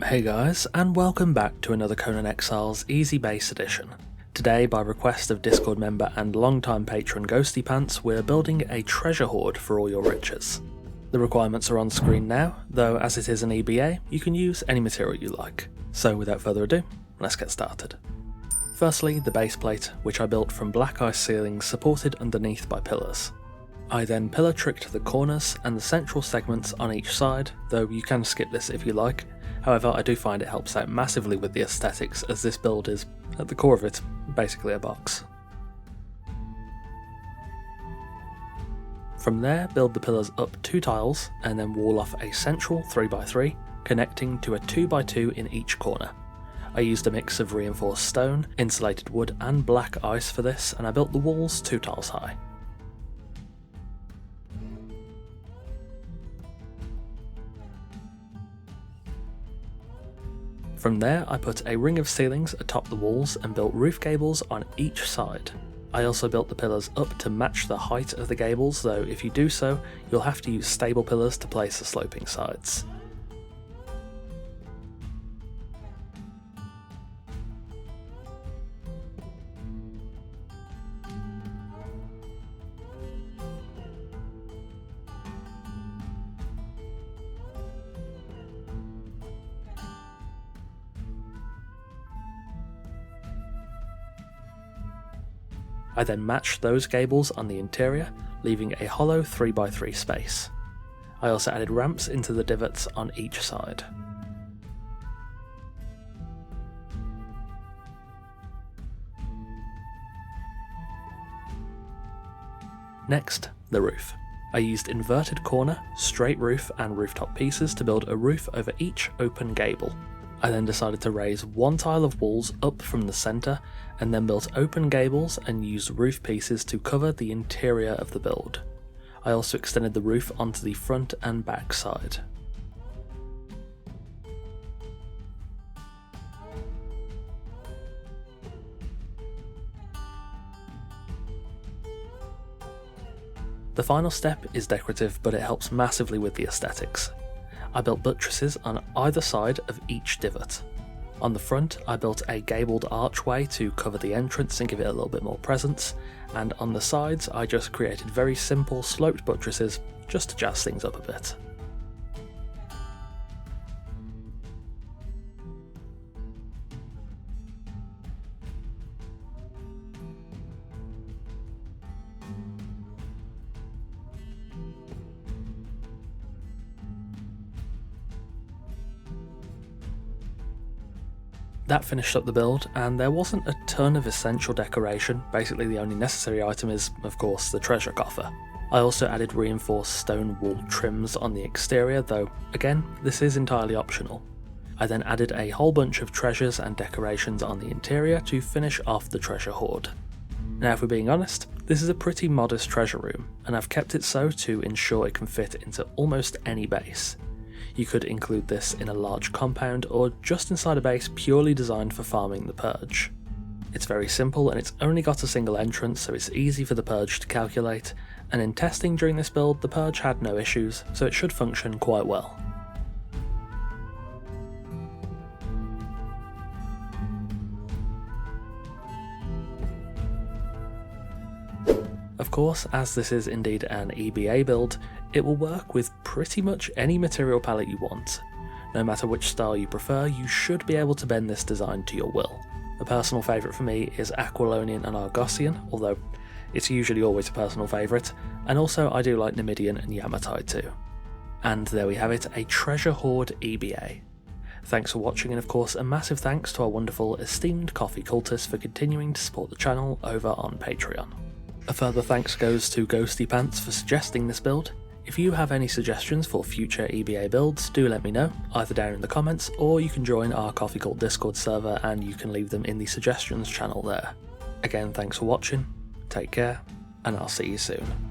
Hey guys, and welcome back to another Conan Exiles Easy Base Edition. Today, by request of Discord member and longtime patron Ghosty Pants, we're building a treasure hoard for all your riches. The requirements are on screen now, though as it is an EBA, you can use any material you like. So without further ado, let's get started. Firstly, the base plate, which I built from black ice ceilings supported underneath by pillars. I then pillar tricked the corners and the central segments on each side, though you can skip this if you like. However, I do find it helps out massively with the aesthetics, as this build is, at the core of it, basically a box. From there, build the pillars up 2 tiles, and then wall off a central 3x3, connecting to a 2x2 in each corner. I used a mix of reinforced stone, insulated wood and black ice for this, and I built the walls 2 tiles high. From there, I put a ring of ceilings atop the walls and built roof gables on each side. I also built the pillars up to match the height of the gables, though if you do so, you'll have to use stable pillars to place the sloping sides. I then matched those gables on the interior, leaving a hollow 3x3 space. I also added ramps into the divots on each side. Next, the roof. I used inverted corner, straight roof and rooftop pieces to build a roof over each open gable. I then decided to raise 1 tile of walls up from the centre, and then built open gables and used roof pieces to cover the interior of the build. I also extended the roof onto the front and back side. The final step is decorative, but it helps massively with the aesthetics. I built buttresses on either side of each divot. On the front, I built a gabled archway to cover the entrance and give it a little bit more presence, and on the sides I just created very simple sloped buttresses just to jazz things up a bit. That finished up the build, and there wasn't a ton of essential decoration. Basically the only necessary item is, of course, the treasure coffer. I also added reinforced stone wall trims on the exterior, though again, this is entirely optional. I then added a whole bunch of treasures and decorations on the interior to finish off the treasure hoard. Now if we're being honest, this is a pretty modest treasure room, and I've kept it so to ensure it can fit into almost any base. You could include this in a large compound or just inside a base purely designed for farming the purge. It's very simple and it's only got a single entrance, so it's easy for the purge to calculate, and in testing during this build the purge had no issues, so it should function quite well. Of course, as this is indeed an EBA build, it will work with pretty much any material palette you want. No matter which style you prefer, you should be able to bend this design to your will. A personal favourite for me is Aquilonian and Argosian, although it's usually always a personal favourite, and also I do like Numidian and Yamatai too. And there we have it, a treasure hoard EBA. Thanks for watching, and of course a massive thanks to our wonderful esteemed coffee cultists for continuing to support the channel over on Patreon. A further thanks goes to Ghosty Pants for suggesting this build. If you have any suggestions for future EBA builds, do let me know, either down in the comments, or you can join our Coffee Cult Discord server and you can leave them in the suggestions channel there. Again, thanks for watching, take care, and I'll see you soon.